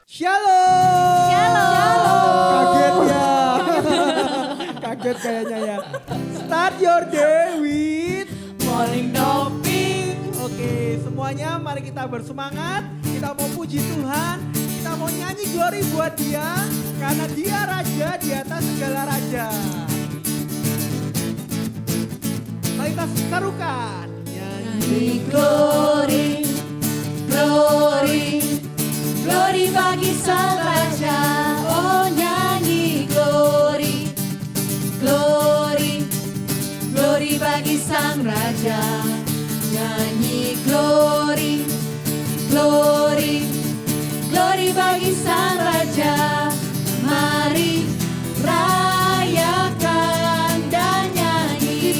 Shalom. Shalom. Kaget ya. Kaget kayaknya ya. Start your day with Morning Doping. Oke, semuanya mari kita bersemangat. Kita mau puji Tuhan. Kita mau nyanyi glory buat Dia. Karena Dia Raja di atas segala raja. Mari kita serukan. Nyanyi glory, glory, glory bagi Sang Raja. Oh nyanyi glory, glory, glory bagi Sang Raja. Nyanyi glory, glory, glory bagi Sang Raja. Mari rayakan dan nyanyi.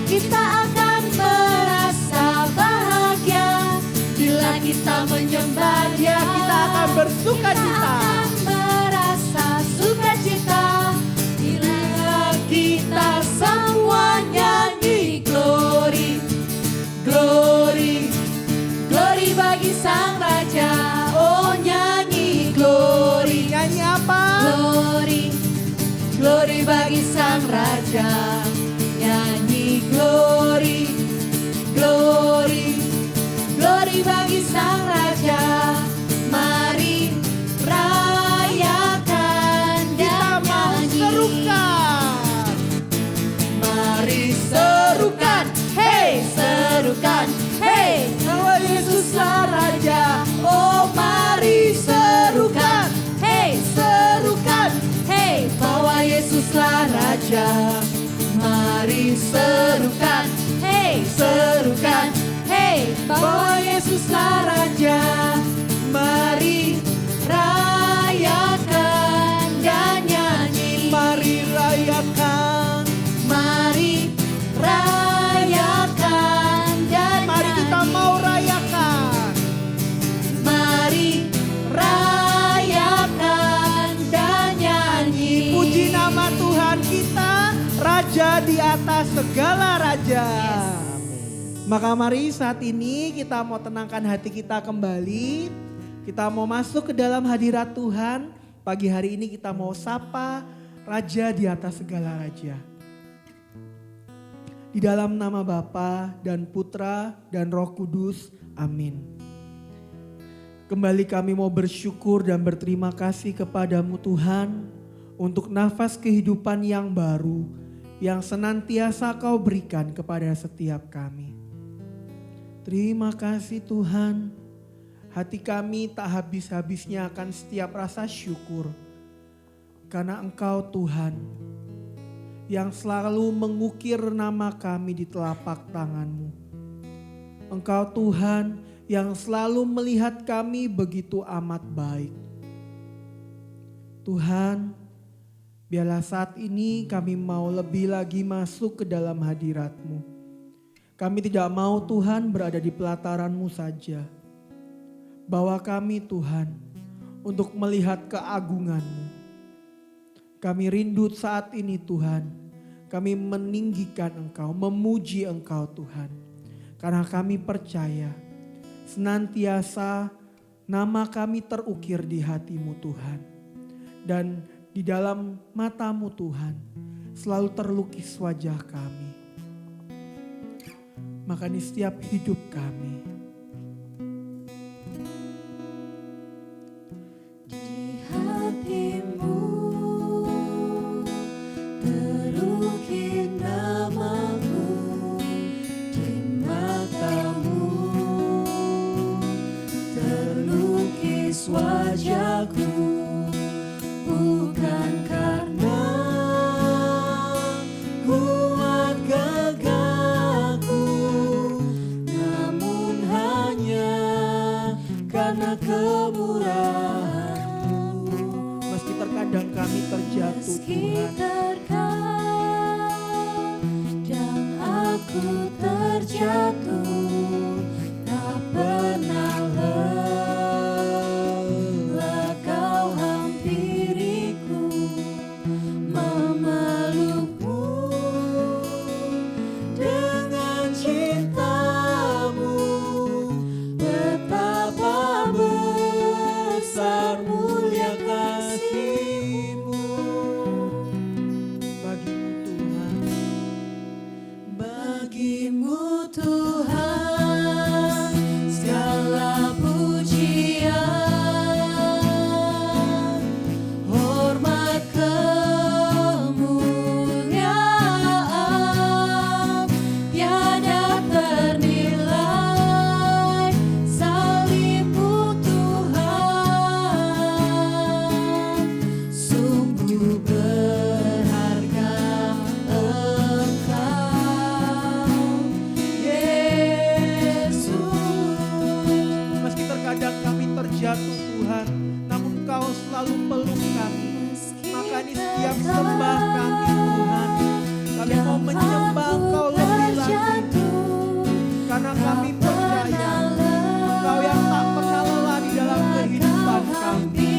Kita akan merasa bahagia bila kita menyembah Dia. Kita akan bersuka Kita cita. akan merasa sukacita bila kita semua nyanyi glory, glory, glory bagi Sang Raja. Oh nyanyi glory, Nyanyi apa? glory, glory bagi Sang Raja. Nyanyi glory, glory, glory bagi Sang Raja. Mari rayakan dan nyanyi. Serukan. Mari serukan, hey serukan, hey bahwa Yesuslah Raja. Oh mari serukan, hey serukan, hey bahwa Yesuslah Raja. Mari serukan, hey serukan, hey bahwa Yesuslah Raja. Mari rayakan dan nyanyi. Mari rayakan. Mari rayakan dan Mari kita nyanyi. mau rayakan. Mari rayakan dan nyanyi. Puji nama Tuhan kita, Raja di atas segala raja. Maka mari saat ini kita mau tenangkan hati kita kembali. Kita mau masuk ke dalam hadirat Tuhan. Pagi hari ini kita mau sapa Raja di atas segala raja. Di dalam nama Bapa dan Putra dan Roh Kudus. Amin. Kembali kami mau bersyukur dan berterima kasih kepadamu Tuhan. Untuk nafas kehidupan yang baru. Yang senantiasa kau berikan kepada setiap kami. Terima kasih Tuhan. Hati kami tak habis-habisnya akan setiap rasa syukur. Karena Engkau Tuhan yang selalu mengukir nama kami di telapak tangan-Mu. Engkau Tuhan yang selalu melihat kami begitu amat baik. Tuhan, biarlah saat ini kami mau lebih lagi masuk ke dalam hadirat-Mu. Kami tidak mau Tuhan berada di pelataran-Mu saja. Bawa kami Tuhan untuk melihat keagungan-Mu. Kami rindu saat ini Tuhan. Kami meninggikan Engkau, memuji Engkau Tuhan. Karena kami percaya senantiasa nama kami terukir di hati-Mu Tuhan. Dan di dalam mata-Mu Tuhan selalu terlukis wajah kami. Maka di setiap hidup kami. Di hatimu terukir namamu, di matamu terlukis wajahku. Bukan karena kuat gagahku, namun hanya karena kemurahan-Mu. Meski terkadang kami terjatuh Meski Tuhan. terkadang aku terjatuh, tak pernah lelah Kau hampiriku, memelukku dengan cinta-Mu. Betapa setiap sembah kami Tuhan. Kami mau menyembah Engkau lebih lagi. Karena kami percaya Engkau yang tak pernah lelah di dalam kehidupan kami.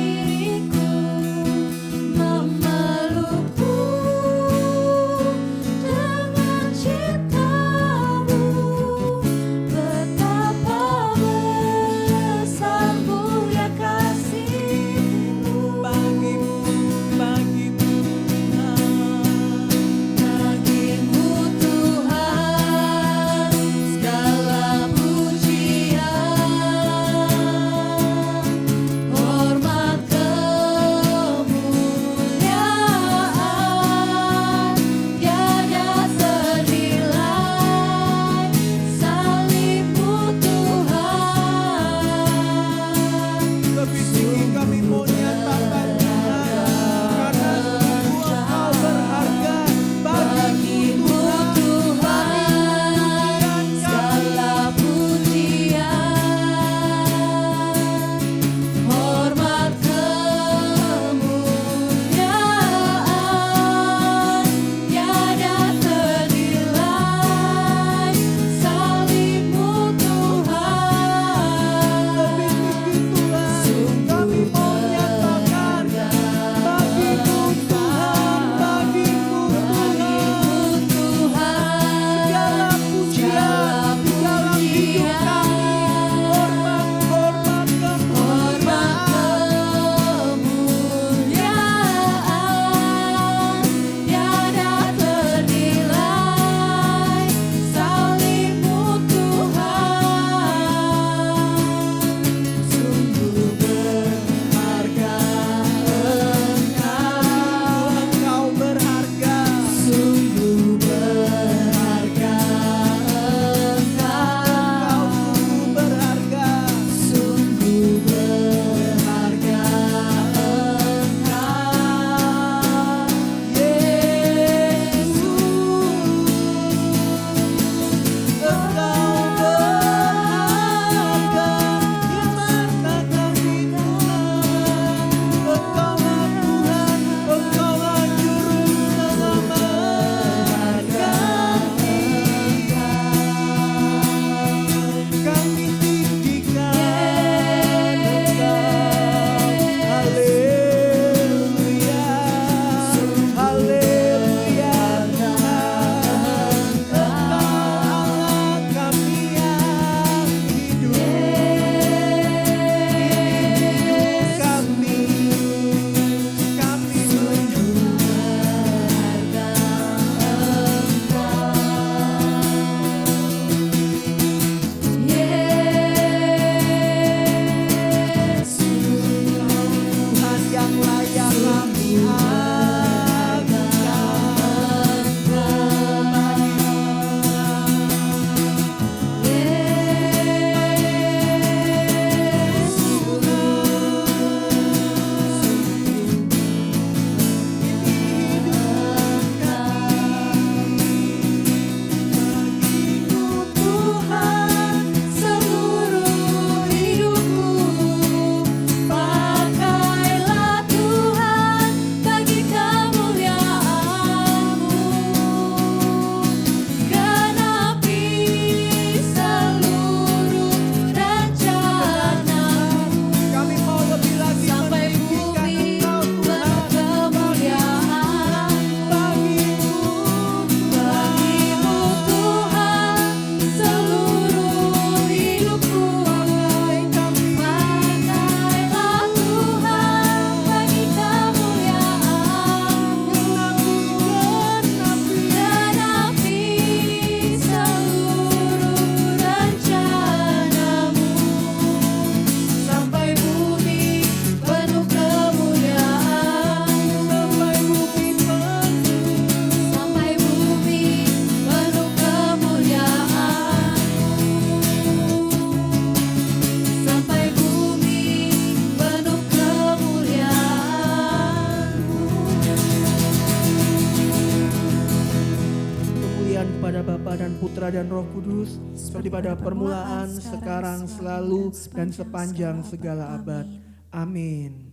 Putra dan Roh Kudus, seperti pada permulaan, sekarang, selalu, dan sepanjang segala abad. Amin.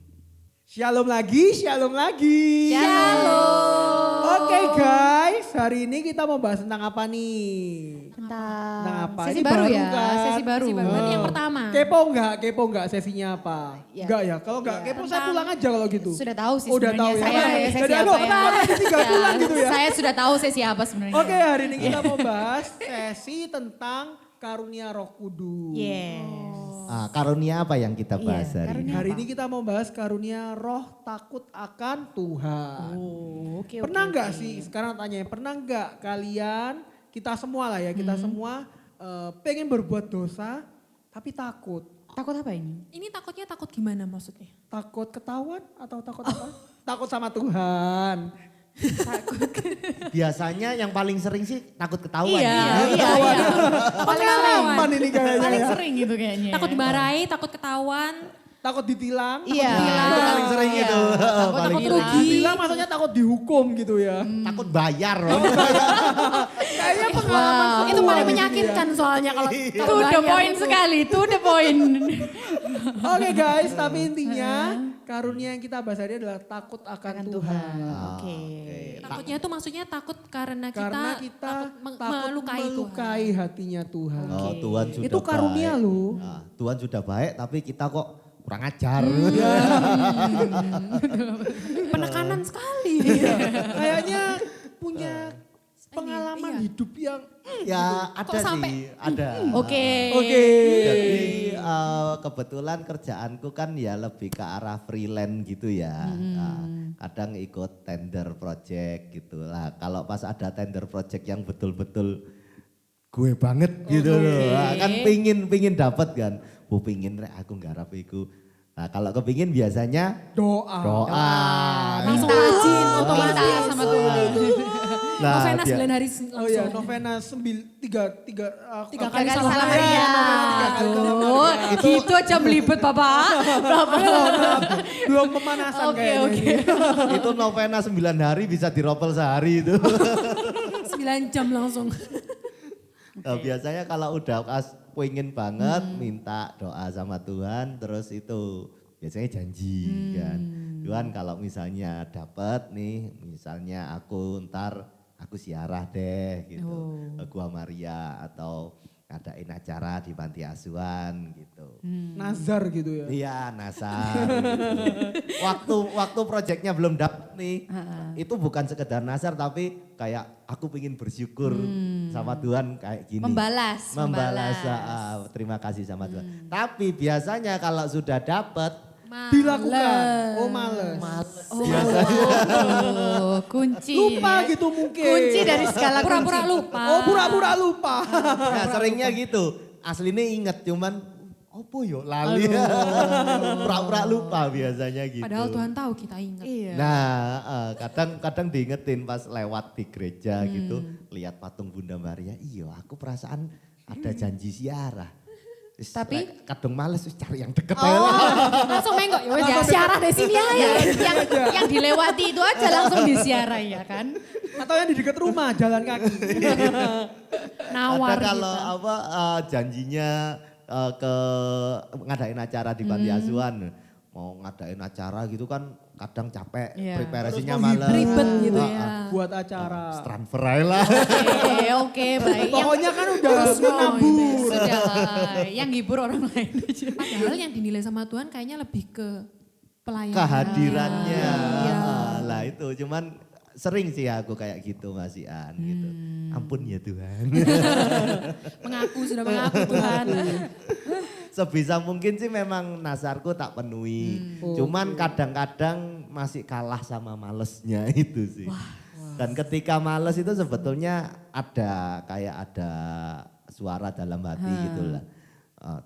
Shalom lagi, shalom lagi. Shalom. Oke guys, hari ini kita mau bahas tentang apa nih? Tentang apa? Sesi Ini baru ya, kan? sesi baru. Berarti yang pertama. Kepo nggak sesinya apa? Ya. Enggak ya, kalau nggak kepo saya pulang aja kalau gitu. Sudah tahu sih Oh, udah tahu sebenarnya ya. saya Jadi sesi aku apa ya. podcast 3 bulan gitu ya. Saya sudah tahu sesi apa sebenarnya. Oke, hari ini kita mau bahas sesi tentang karunia Roh Kudus. Yes. Karunia apa yang kita bahas Iya, hari ini? karunia. Hari ini kita mau bahas karunia roh takut akan Tuhan. Oh, oke. Pernah nggak sih, sekarang tanya, pernah nggak kalian, kita semua lah ya, kita semua pengen berbuat dosa tapi takut. Takut apa ini? Ini takutnya takut gimana maksudnya? Takut ketahuan atau takut apa? Takut sama Tuhan. Biasanya yang paling sering sih takut ketahuan. Iya, ya. iya. Pengalaman ini kayaknya Paling ya. sering gitu kayaknya. Takut dimarahi, takut ketahuan. Takut ditilang. Iya. Itu paling sering Iya. itu. Takut Paling rugi. sering. Ditilang maksudnya takut dihukum gitu ya. Takut bayar. Kayaknya pengalaman Wow. Itu semua paling gitu menyakitkan soalnya kalau To the point sekali, to the point. Oke guys, tapi intinya karunia yang kita bahas hari ini adalah takut akan Tuhan. Oke. takutnya itu maksudnya takut karena Karena kita takut melukai Tuhan. melukai hatinya Tuhan. Oh, Tuhan sudah Itu karunia baik. loh. Nah, Tuhan sudah baik tapi kita kok kurang ajar. Penekanan sekali. Kayaknya punya pengalaman iya. hidup yang Ya ada sampai- sih, ada. Oke. oke. Jadi kebetulan kerjaanku kan ya lebih ke arah freelance gitu ya. Nah, kadang ikut tender project gitu lah. Kalau pas ada tender project yang betul-betul gue banget gitu loh. Nah, kan pingin dapat kan. Pingin rek aku nggarap iku. Nah kalau kepingin biasanya Doa. doa. Langsung gitu. rajin, Minta otomatis. sama Tuhan. Nah, Novena dia- 9 hari Oh iya, langsung. novena Tiga kali Kali salam salam Maria. Maria. Tiga kali salam Aduh, gitu aja belibet Bapak. belum pemanasan Oke, kayaknya. oke. ini. Itu novena 9 hari bisa diropel sehari itu. 9 jam langsung. Nah, biasanya kalau udah pas pengen banget minta doa sama Tuhan terus itu biasanya janji kan. Tuhan kalau misalnya dapat nih misalnya aku ntar aku siarah deh gitu. Ke Gua Maria atau ngadain acara di panti asuhan gitu. Nazar gitu ya. Iya, nasar. Gitu. Waktu proyeknya belum dapet nih, itu bukan sekedar nasar tapi kayak aku pengen bersyukur sama Tuhan kayak gini. Membalas. Terima kasih sama Tuhan. Tapi biasanya kalau sudah dapet, Dilakukan. Oh males. Oh, kunci. Lupa ya. gitu mungkin. Kunci dari segala Pura-pura kunci. lupa. Oh pura-pura lupa. nah seringnya gitu. Aslinya inget cuman, apa yo lali. Pura-pura lupa biasanya gitu. Padahal Tuhan tahu kita ingat. Iya. Nah, kadang diingetin pas lewat di gereja gitu, lihat patung Bunda Maria, iya aku perasaan ada janji siarah. Wis, Tapi- kadang males wis cari yang deket aja Oh, lah. langsung menggok. Ya wes ya siarah dari sini aja. yang dilewati itu aja langsung disiarah ya kan. Atau yang di dekat rumah jalan kaki. Nawar Ada kalau gitu. apa janjinya ke ngadain acara di panti asuhan, mau ngadain acara gitu kan kadang capek, Iya. preparasinya Terus malam. Ribet gitu Ah, ya. ah. Buat acara. Transfer aja lah. Oke, baik. Pokoknya kan udah menabur. Sudah, yang hibur orang lain aja. Padahal yang dinilai sama Tuhan kayaknya lebih ke pelayanan. Kehadirannya. Iya. Lah itu cuman sering sih aku kayak gitu Mas Ian gitu. Ampun ya Tuhan. Sudah mengaku Tuhan. Sebisa mungkin sih memang nasarku tak penuhi. Cuman kadang-kadang masih kalah sama malesnya itu sih. Dan ketika males itu sebetulnya ada suara dalam hati gitu lah.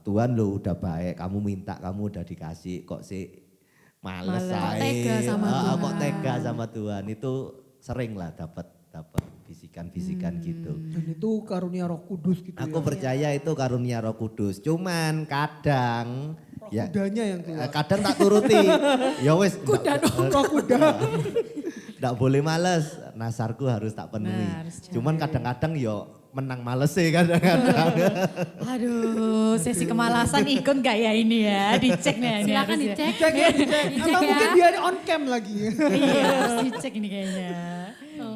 Tuhan lo udah baik, kamu minta kamu udah dikasih kok sih males Males. aja. Kok tega sama Tuhan. Kok tega sama Tuhan itu sering lah dapat bisikan-bisikan gitu. Dan itu karunia Roh Kudus gitu Aku ya. percaya itu karunia Roh Kudus. Cuman kadang ya Kudanya yang keluar. kadang tak turuti. Ya wes. Roh kuda. Nggak boleh males. Nasarku harus tak penuhi. Nah, harus Cuman kadang-kadang yo menang males sih kadang-kadang. Aduh, sesi kemalasan ikut gak ya ini ya? Dicek nih. ini Silakan harus ya. dicek. Cek ya, dicek. Atau mungkin biar on cam lagi. Iya, harus dicek ini kayaknya.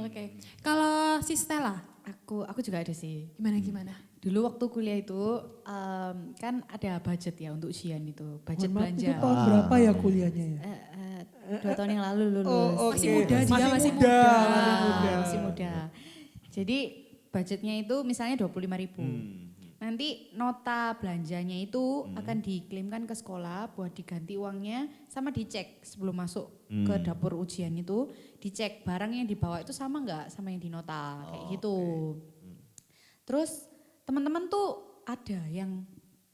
Oke. Kalau si Stella, Aku juga ada sih. gimana? Dulu waktu kuliah itu kan ada budget ya untuk ujian itu, budget Mohon maaf, belanja. itu tahun berapa ya kuliahnya ya? 2 tahun yang lalu lulus. Oh, Masih oke. muda dia, masih masih muda. Masih muda. Jadi budgetnya itu misalnya 25.000. Nanti nota belanjanya itu akan diklaimkan ke sekolah buat diganti uangnya sama dicek sebelum masuk ke dapur ujian itu. Dicek barang yang dibawa itu sama nggak sama yang dinota kayak gitu. Terus teman-teman tuh ada yang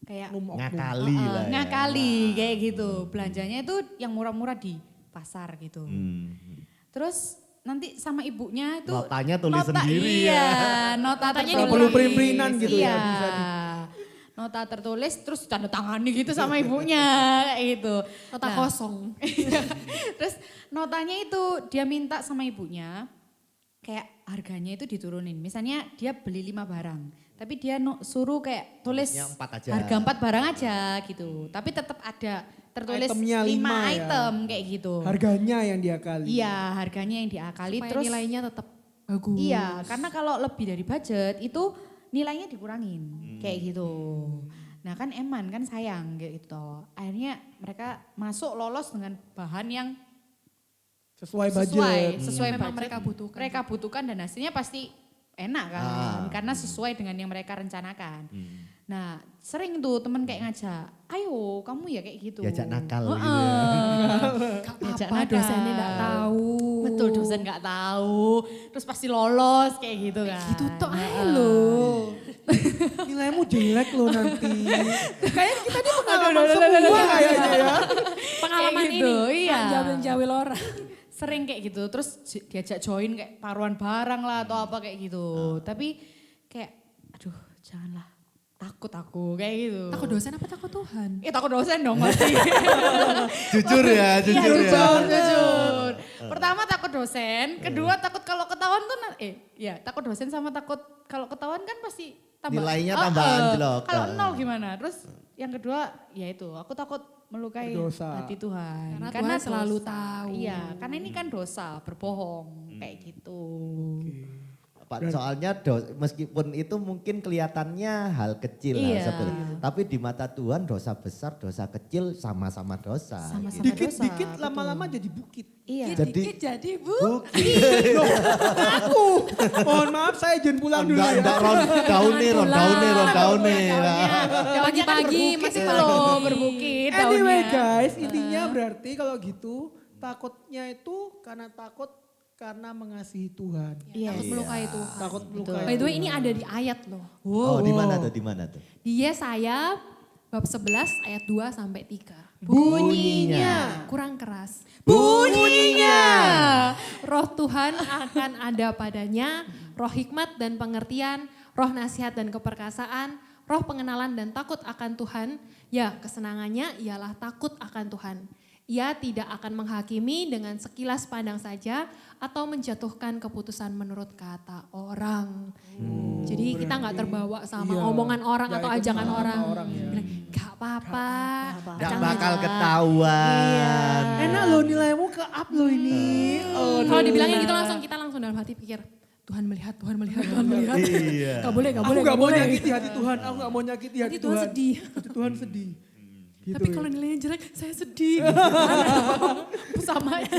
kayak Ngakali lah ya. ngakali kayak gitu. Belanjanya itu yang murah-murah di pasar gitu. Terus nanti sama ibunya itu Notanya tulis sendiri iya, ya. nota Notanya tertulis. perlu print-printan gitu iya. ya, bisa Nota tertulis terus tanda tangani gitu sama ibunya kayak gitu. Nota Nah, kosong. Terus notanya itu dia minta sama ibunya kayak harganya itu diturunin. Misalnya dia beli 5 barang, tapi dia suruh kayak tulis Yang 4 aja. harga 4 barang aja gitu. Tapi tetap ada tertulis Itemnya 5 5 ya. item kayak gitu. Harganya yang diakali. Iya, harganya yang diakali Supaya terus nilainya tetap bagus. iya, karena kalau lebih dari budget itu nilainya dikurangin kayak gitu. Nah kan eman kan sayang kayak gitu. Akhirnya mereka masuk lolos dengan bahan yang Sesuai budget. sesuai Yang memang budget. mereka butuhkan. Mereka butuhkan dan hasilnya pasti enak kan, karena sesuai dengan yang mereka rencanakan. Nah sering tuh temen kayak ngajak, ayo kamu ya kayak gitu. Diajak nakal Heeh. gitu ya. Diajak Apa nakal. dosennya enggak tahu. Betul, dosen nggak tahu, terus pasti lolos kayak gitu kan. Gitu tok aja loh. Nilaimu jelek loh nanti. Kayaknya kita ini pengalaman semua kayaknya ya. Pengalaman Kayak gitu, ini. iya. Jawil orang. Sering kayak gitu, terus diajak join kayak paruan barang lah atau apa kayak gitu. Tapi kayak, aduh janganlah, takut aku kayak gitu. Takut dosen apa takut Tuhan? Takut dosen dong pasti. Jujur ya, Iya, jujur ya. jujur. Pertama takut dosen, kedua takut kalau ketahuan tuh, takut dosen sama takut kalau ketahuan kan pasti tambah. Nilainya tambah anjlok. Kalau 0 gimana? Terus yang kedua ya itu, aku takut melukai Berdosa. hati Tuhan. Karena Tuhan selalu tahu. Iya, karena ini kan dosa, berbohong kayak gitu. Pak, soalnya meskipun itu mungkin kelihatannya hal kecil lah Iya. sebetulnya. Tapi di mata Tuhan dosa besar, dosa kecil sama-sama dosa. Sama-sama Dikit-dikit dosa, lama-lama jadi bukit. Iya. Jadi jadi bu. Aku, mohon maaf saya izin pulang dulu ya. enggak daune. Pagi-pagi masih loh berbukit Anyway daunnya. guys, intinya berarti kalau gitu takutnya itu karena mengasihi Tuhan. Iya. Takut melukai Tuhan. Takut melukai. By the way ini ada di ayat loh. Oh, di mana tuh? Di Yesaya bab 11 ayat 2 sampai 3. Bunyinya. Kurang keras. Bunyinya. Roh Tuhan akan ada padanya, roh hikmat dan pengertian, roh nasihat dan keperkasaan, roh pengenalan dan takut akan Tuhan. Ya, kesenangannya ialah takut akan Tuhan. Ia tidak akan menghakimi dengan sekilas pandang saja atau menjatuhkan keputusan menurut kata orang. Jadi kita nggak terbawa sama Iya, omongan orang nggak atau ikut ajakan sama orang. orang ya. Bilang, gak apa-apa. Gak Jangan bakal aja." ketahuan. Enak loh nilaimu ke up loh ini. Kalau dibilangin gitu kita langsung dalam hati pikir, Tuhan melihat, Tuhan melihat, Tuhan melihat. Iya. Gak boleh, Aku gak mau nyakiti hati Tuhan, aku gak mau nyakiti hati Nanti Tuhan Tuhan. sedih. Hati Tuhan sedih. Gitu Tapi ya. kalau nilainya jelek, saya sedih. Sama ya.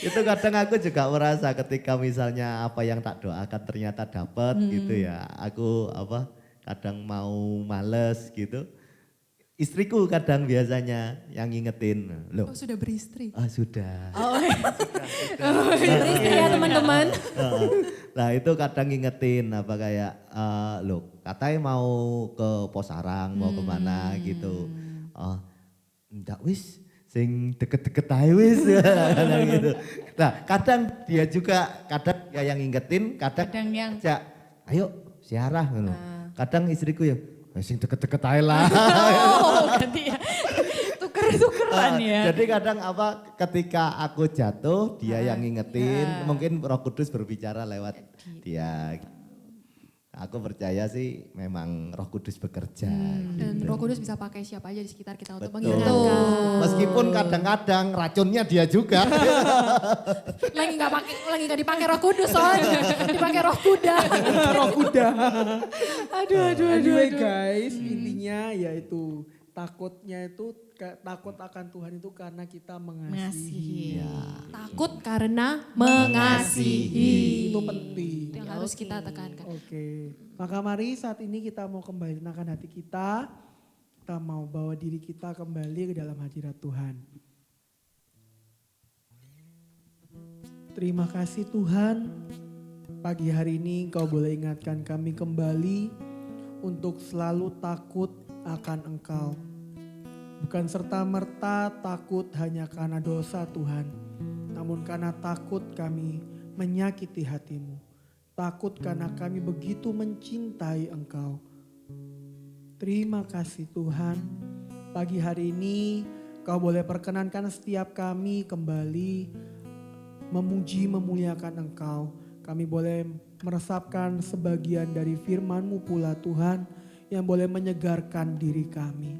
Itu kadang aku juga merasa ketika misalnya apa yang tak doakan ternyata dapat gitu ya. Aku kadang mau males gitu. Istriku kadang biasanya yang ngingetin. Loh, Oh, sudah beristri. sudah. Beristri ya teman-teman. Nah itu kadang ngingetin loh katanya mau ke Posarang, mau kemana gitu. Oh, ndak wis, sing deket-deket aja wis. Kadang gitu. Nah kadang dia yang ngingetin, kadang yang ajak, ayo siarah gitu. Kadang istriku ya, sing deket-deket aja lah. Oh ganti ya. Tuker-tukeran ya. Jadi kadang ketika aku jatuh dia yang ngingetin, mungkin Roh Kudus berbicara lewat dia. Aku percaya sih memang Roh Kudus bekerja. Dan gitu. Roh Kudus bisa pakai siapa aja di sekitar kita untuk Betul. mengingatkan. Meskipun kadang-kadang racunnya dia juga. Lagi nggak dipakai Roh Kudus soalnya, dipakai Roh kuda. Roh kuda. Aduh. Anyway guys, intinya yaitu takut akan Tuhan itu karena kita mengasihi. Takut karena mengasihi. Itu penting. Itu yang harus kita tekankan. Oke, maka mari saat ini kita mau kembali tenangkan hati kita. Kita mau bawa diri kita kembali ke dalam hadirat Tuhan. Terima kasih Tuhan, pagi hari ini Engkau boleh ingatkan kami kembali untuk selalu takut akan Engkau. Bukan serta-merta takut hanya karena dosa Tuhan, namun karena takut kami menyakiti hati-Mu. Takut karena kami begitu mencintai Engkau. Terima kasih Tuhan, pagi hari ini Kau boleh perkenankan setiap kami kembali memuji memuliakan Engkau. Kami boleh meresapkan sebagian dari firman-Mu pula Tuhan yang boleh menyegarkan diri kami.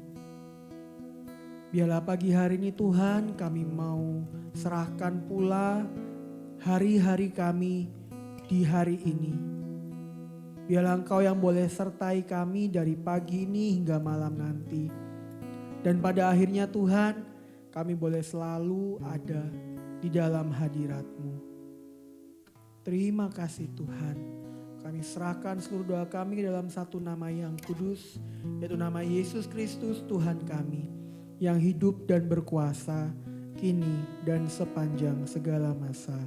Biarlah pagi hari ini Tuhan kami mau serahkan pula hari-hari kami di hari ini. Biarlah Engkau yang boleh sertai kami dari pagi ini hingga malam nanti. Dan pada akhirnya Tuhan kami boleh selalu ada di dalam hadirat-Mu. Terima kasih Tuhan. Kami serahkan seluruh doa kami dalam satu nama yang kudus, yaitu nama Yesus Kristus Tuhan kami, yang hidup dan berkuasa, kini dan sepanjang segala masa.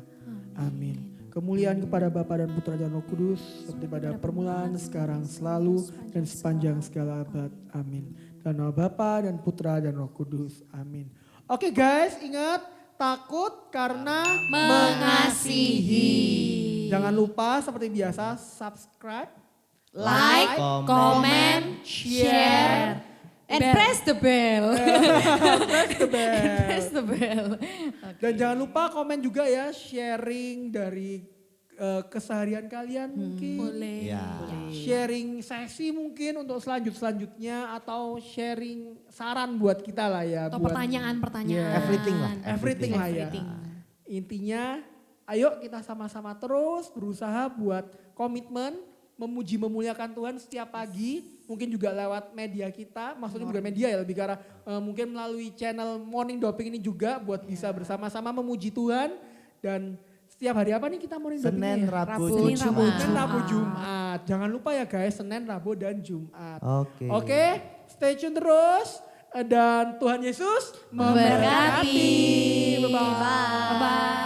Amin. Kemuliaan kepada Bapa dan Putra dan Roh Kudus, seperti pada permulaan, sekarang, selalu, dan sepanjang segala abad. Amin. Dalam nama Bapa dan Putra dan Roh Kudus. Amin. Oke guys, ingat, takut karena mengasihi. Jangan lupa seperti biasa, subscribe, Like, comment, share, And press the bell. press the bell. Press the bell. Dan jangan lupa komen juga ya, sharing dari keseharian kalian mungkin. boleh. Ya. Sharing sesi mungkin untuk selanjutnya atau sharing saran buat kita lah ya. Atau buat pertanyaan-pertanyaan. Everything lah. everything lah ya. Everything. Intinya ayo kita sama-sama terus berusaha buat komitmen memuji memuliakan Tuhan setiap pagi. Mungkin juga lewat media kita, maksudnya bukan media ya, lebih ke arah mungkin melalui channel Morning Doping ini juga buat bisa bersama-sama memuji Tuhan. Dan setiap hari apa nih kita Morning Doping Senin, ya? Rabu, Senin, Jumat. Senin, Rabu, Jumat. Jangan lupa ya guys, Senin, Rabu, dan Jumat. Oke. Oke, stay tune terus. Dan Tuhan Yesus Memberkati. Bye-bye. Bye.